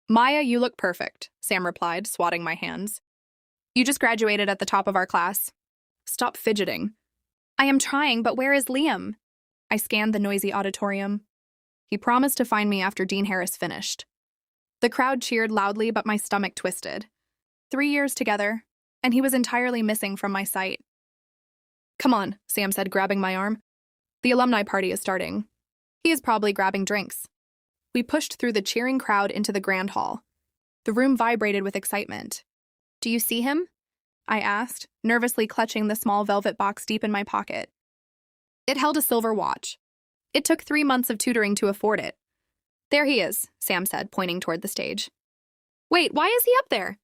Maya, you look perfect, Sam replied, swatting my hands. You just graduated at the top of our class. Stop fidgeting. I am trying, but where is Liam? I scanned the noisy auditorium. He promised to find me after Dean Harris finished. The crowd cheered loudly, but my stomach twisted. 3 years together, and he was entirely missing from my sight. Come on, Sam said, grabbing my arm. The alumni party is starting. He is probably grabbing drinks. We pushed through the cheering crowd into the grand hall. The room vibrated with excitement. Do you see him? I asked, nervously clutching the small velvet box deep in my pocket. It held a silver watch. It took 3 months of tutoring to afford it. There he is, Sam said, pointing toward the stage. Wait, why is he up there?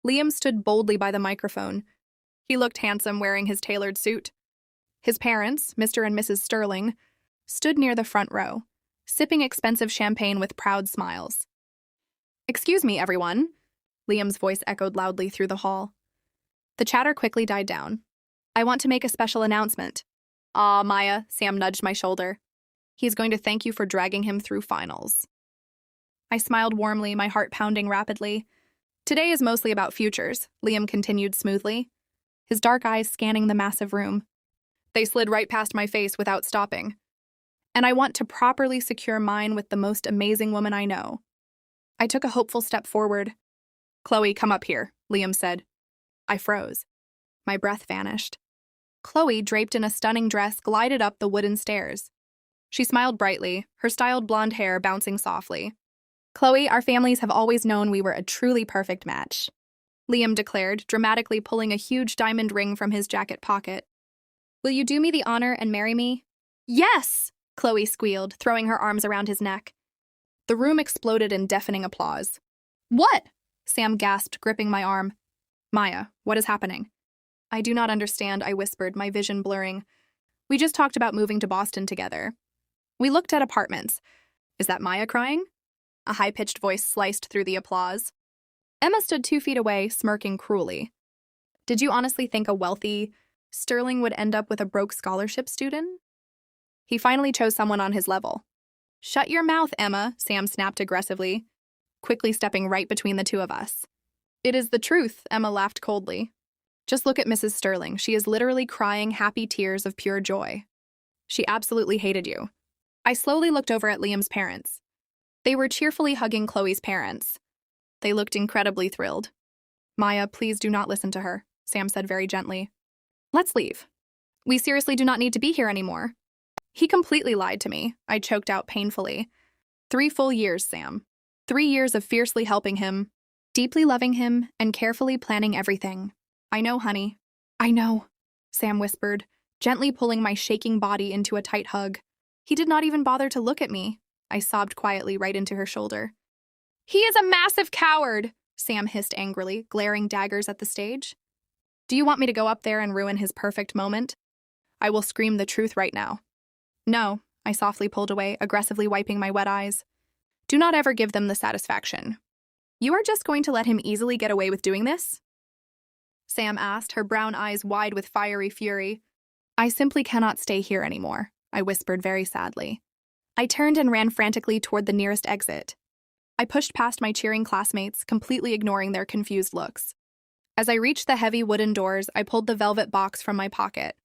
Liam stood boldly by the microphone. He looked handsome wearing his tailored suit. His parents, Mr. and Mrs. Sterling, stood near the front row, sipping expensive champagne with proud smiles. Excuse me, everyone, Liam's voice echoed loudly through the hall. The chatter quickly died down. I want to make a special announcement. Ah, Maya, Sam nudged my shoulder. He's going to thank you for dragging him through finals. I smiled warmly, my heart pounding rapidly. Today is mostly about futures, Liam continued smoothly, his dark eyes scanning the massive room. They slid right past my face without stopping. And I want to properly secure mine with the most amazing woman I know. I took a hopeful step forward. Chloe, come up here, Liam said. I froze. My breath vanished. Chloe, draped in a stunning dress, glided up the wooden stairs. She smiled brightly, her styled blonde hair bouncing softly. Chloe, our families have always known we were a truly perfect match, Liam declared, dramatically pulling a huge diamond ring from his jacket pocket. Will you do me the honor and marry me? Yes! Chloe squealed, throwing her arms around his neck. The room exploded in deafening applause. What? Sam gasped, gripping my arm. Maya, what is happening? I do not understand, I whispered, my vision blurring. We just talked about moving to Boston together. We looked at apartments. Is that Maya crying? A high-pitched voice sliced through the applause. Emma stood 2 feet away, smirking cruelly. Did you honestly think a wealthy Sterling would end up with a broke scholarship student? He finally chose someone on his level. Shut your mouth, Emma, Sam snapped aggressively, quickly stepping right between the two of us. It is the truth, Emma laughed coldly. Just look at Mrs. Sterling. She is literally crying happy tears of pure joy. She absolutely hated you. I slowly looked over at Liam's parents. They were cheerfully hugging Chloe's parents. They looked incredibly thrilled. Maya, please do not listen to her, Sam said very gently. Let's leave. We seriously do not need to be here anymore. He completely lied to me, I choked out painfully. 3 full years, Sam. 3 years of fiercely helping him, deeply loving him, and carefully planning everything. I know, honey. I know, Sam whispered, gently pulling my shaking body into a tight hug. He did not even bother to look at me. I sobbed quietly right into her shoulder. He is a massive coward, Sam hissed angrily, glaring daggers at the stage. Do you want me to go up there and ruin his perfect moment? I will scream the truth right now. No, I softly pulled away, aggressively wiping my wet eyes. Do not ever give them the satisfaction. You are just going to let him easily get away with doing this? Sam asked, her brown eyes wide with fiery fury. I simply cannot stay here anymore, I whispered very sadly. I turned and ran frantically toward the nearest exit. I pushed past my cheering classmates, completely ignoring their confused looks. As I reached the heavy wooden doors, I pulled the velvet box from my pocket.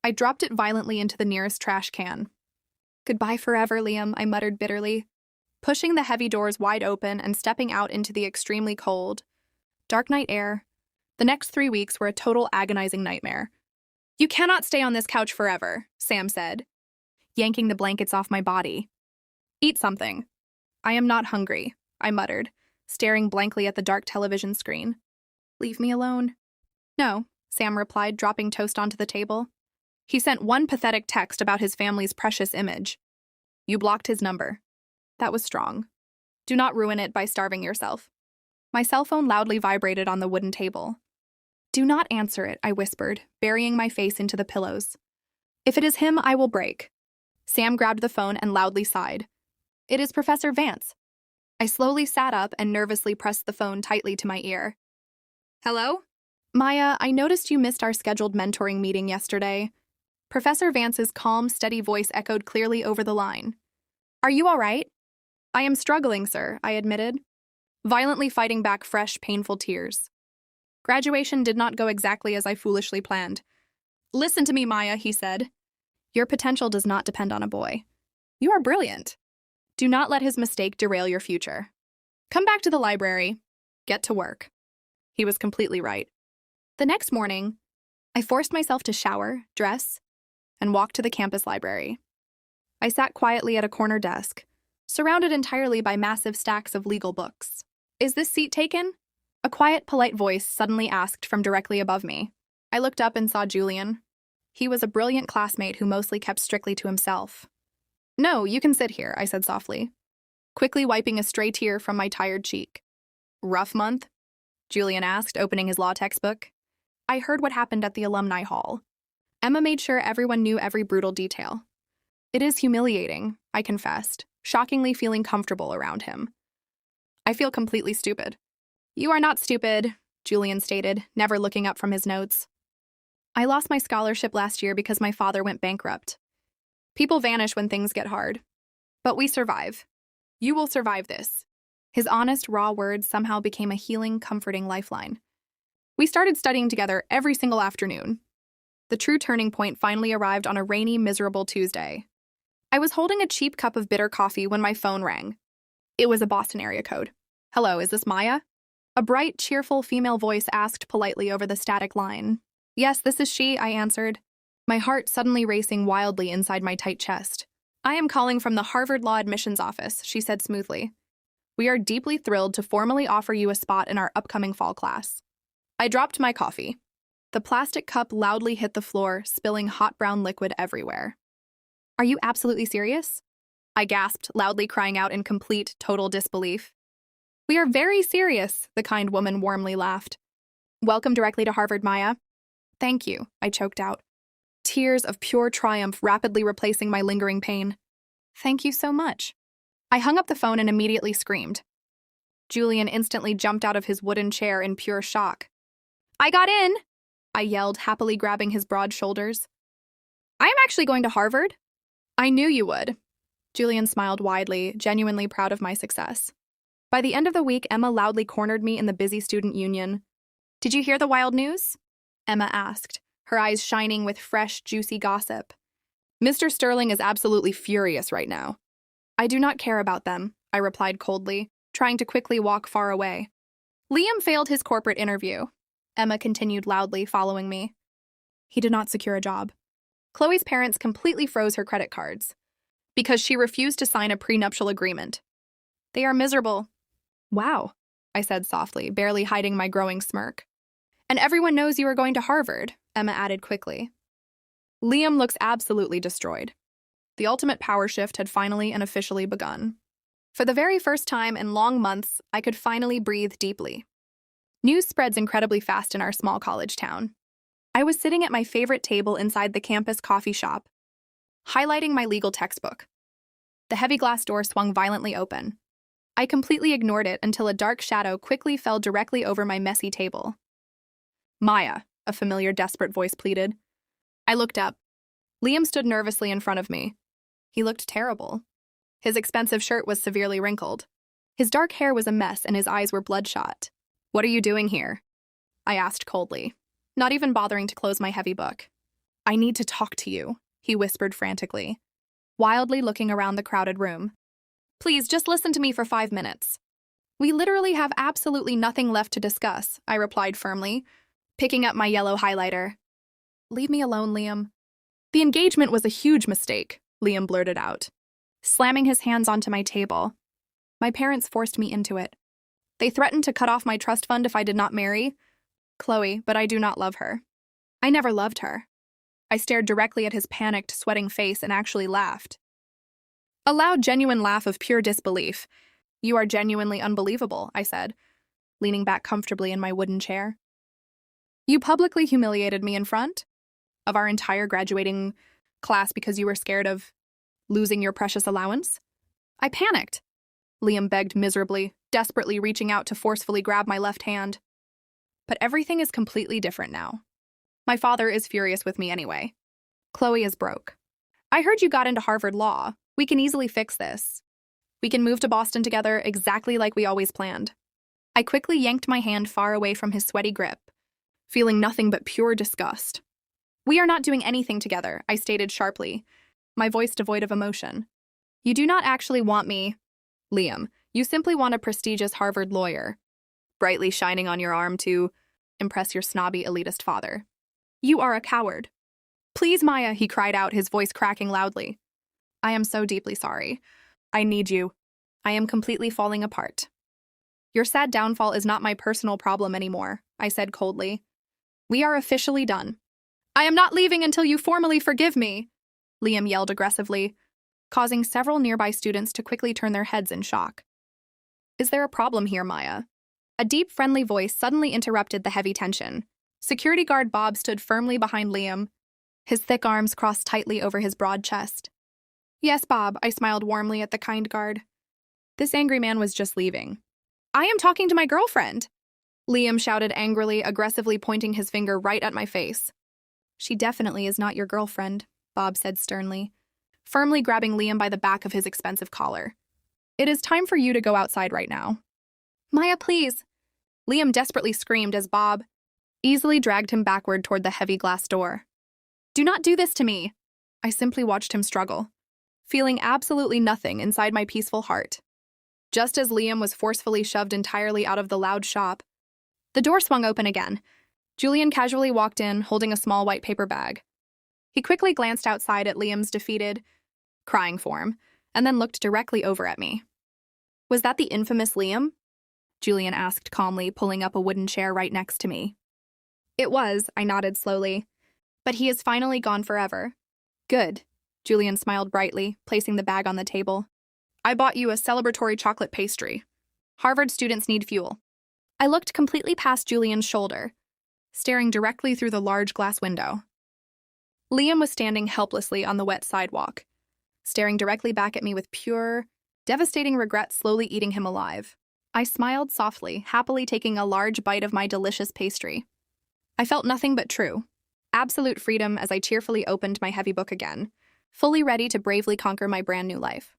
I dropped it violently into the nearest trash can. Goodbye forever, Liam, I muttered bitterly, pushing the heavy doors wide open and stepping out into the extremely cold, dark night air. The next 3 weeks were a total agonizing nightmare. You cannot stay on this couch forever, Sam said, yanking the blankets off my body. Eat something. I am not hungry, I muttered, staring blankly at the dark television screen. Leave me alone. No, Sam replied, dropping toast onto the table. He sent one pathetic text about his family's precious image. You blocked his number. That was strong. Do not ruin it by starving yourself. My cell phone loudly vibrated on the wooden table. Do not answer it, I whispered, burying my face into the pillows. If it is him, I will break. Sam grabbed the phone and loudly sighed. It is Professor Vance. I slowly sat up and nervously pressed the phone tightly to my ear. Hello? Maya, I noticed you missed our scheduled mentoring meeting yesterday. Professor Vance's calm, steady voice echoed clearly over the line. Are you all right? I am struggling, sir, I admitted. violently fighting back fresh, painful tears. Graduation did not go exactly as I foolishly planned. "Listen to me, Maya," he said. "Your potential does not depend on a boy. You are brilliant. Do not let his mistake derail your future. Come back to the library. Get to work." He was completely right. The next morning, I forced myself to shower, dress, and walk to the campus library. I sat quietly at a corner desk, surrounded entirely by massive stacks of legal books. "Is this seat taken?" A quiet, polite voice suddenly asked from directly above me. I looked up and saw Julian. He was a brilliant classmate who mostly kept strictly to himself. "No, you can sit here," I said softly, quickly wiping a stray tear from my tired cheek. "Rough month?" Julian asked, opening his law textbook. I heard what happened at the alumni hall. Emma made sure everyone knew every brutal detail. "It is humiliating," I confessed, shockingly feeling comfortable around him. "I feel completely stupid." "You are not stupid," Julian stated, never looking up from his notes. "I lost my scholarship last year because my father went bankrupt. People vanish when things get hard. But we survive. You will survive this." His honest, raw words somehow became a healing, comforting lifeline. We started studying together every single afternoon. The true turning point finally arrived on a rainy, miserable Tuesday. I was holding a cheap cup of bitter coffee when my phone rang. It was a Boston area code. "Hello, is this Maya?" A bright, cheerful female voice asked politely over the static line. "Yes, this is she," I answered, my heart suddenly racing wildly inside my tight chest. "I am calling from the Harvard Law Admissions Office," she said smoothly. "We are deeply thrilled to formally offer you a spot in our upcoming fall class." I dropped my coffee. The plastic cup loudly hit the floor, spilling hot brown liquid everywhere. "Are you absolutely serious?" I gasped, loudly crying out in complete, total disbelief. "We are very serious," the kind woman warmly laughed. "Welcome directly to Harvard, Maya." "Thank you," I choked out, tears of pure triumph rapidly replacing my lingering pain. "Thank you so much." I hung up the phone and immediately screamed. Julian instantly jumped out of his wooden chair in pure shock. "I got in!" I yelled, happily grabbing his broad shoulders. "I am actually going to Harvard." "I knew you would." Julian smiled widely, genuinely proud of my success. By the end of the week, Emma loudly cornered me in the busy student union. "Did you hear the wild news?" Emma asked, her eyes shining with fresh, juicy gossip. "Mr. Sterling is absolutely furious right now." "I do not care about them," I replied coldly, trying to quickly walk far away. "Liam failed his corporate interview," Emma continued loudly, following me. "He did not secure a job. Chloe's parents completely froze her credit cards because she refused to sign a prenuptial agreement. They are miserable." "Wow," I said softly, barely hiding my growing smirk. "And everyone knows you are going to Harvard," Emma added quickly. Liam looks absolutely destroyed. The ultimate power shift had finally and officially begun. For the very first time in long months, I could finally breathe deeply. News spreads incredibly fast in our small college town. I was sitting at my favorite table inside the campus coffee shop, highlighting my legal textbook. The heavy glass door swung violently open. I completely ignored it until a dark shadow quickly fell directly over my messy table. "Maya," a familiar, desperate voice pleaded. I looked up. Liam stood nervously in front of me. He looked terrible. His expensive shirt was severely wrinkled. His dark hair was a mess and his eyes were bloodshot. "What are you doing here?" I asked coldly, not even bothering to close my heavy book. "I need to talk to you," he whispered frantically, wildly looking around the crowded room. "Please, just listen to me for 5 minutes." "We literally have absolutely nothing left to discuss," I replied firmly, picking up my yellow highlighter. "Leave me alone, Liam." "The engagement was a huge mistake," Liam blurted out, slamming his hands onto my table. "My parents forced me into it. They threatened to cut off my trust fund if I did not marry Chloe, but I do not love her. I never loved her." I stared directly at his panicked, sweating face and actually laughed. A loud, genuine laugh of pure disbelief. "You are genuinely unbelievable," I said, leaning back comfortably in my wooden chair. "You publicly humiliated me in front of our entire graduating class because you were scared of losing your precious allowance?" I panicked. Liam begged miserably, desperately reaching out to forcefully grab my left hand. "But everything is completely different now. My father is furious with me anyway. Chloe is broke. I heard you got into Harvard Law. We can easily fix this. We can move to Boston together exactly like we always planned." I quickly yanked my hand far away from his sweaty grip, feeling nothing but pure disgust. "We are not doing anything together," I stated sharply, my voice devoid of emotion. "You do not actually want me, Liam. You simply want a prestigious Harvard lawyer, brightly shining on your arm to impress your snobby elitist father. You are a coward." "Please, Maya," he cried out, his voice cracking loudly. "I am so deeply sorry. I need you. I am completely falling apart." "Your sad downfall is not my personal problem anymore," I said coldly. "We are officially done." "I am not leaving until you formally forgive me," Liam yelled aggressively, causing several nearby students to quickly turn their heads in shock. "Is there a problem here, Maya?" A deep, friendly voice suddenly interrupted the heavy tension. Security guard Bob stood firmly behind Liam, his thick arms crossed tightly over his broad chest. "Yes, Bob," I smiled warmly at the kind guard. This angry man was just leaving. "I am talking to my girlfriend," Liam shouted angrily, aggressively pointing his finger right at my face. "She definitely is not your girlfriend," Bob said sternly, firmly grabbing Liam by the back of his expensive collar. "It is time for you to go outside right now." "Maya, please," Liam desperately screamed as Bob easily dragged him backward toward the heavy glass door. "Do not do this to me." I simply watched him struggle, feeling absolutely nothing inside my peaceful heart. Just as Liam was forcefully shoved entirely out of the loud shop, the door swung open again. Julian casually walked in, holding a small white paper bag. He quickly glanced outside at Liam's defeated, crying form, and then looked directly over at me. "Was that the infamous Liam?" Julian asked calmly, pulling up a wooden chair right next to me. "It was," I nodded slowly. "But he is finally gone forever." "Good." Julian smiled brightly, placing the bag on the table. "I bought you a celebratory chocolate pastry. Harvard students need fuel." I looked completely past Julian's shoulder, staring directly through the large glass window. Liam was standing helplessly on the wet sidewalk, staring directly back at me with pure, devastating regret slowly eating him alive. I smiled softly, happily taking a large bite of my delicious pastry. I felt nothing but true, absolute freedom as I cheerfully opened my heavy book again, fully ready to bravely conquer my brand new life.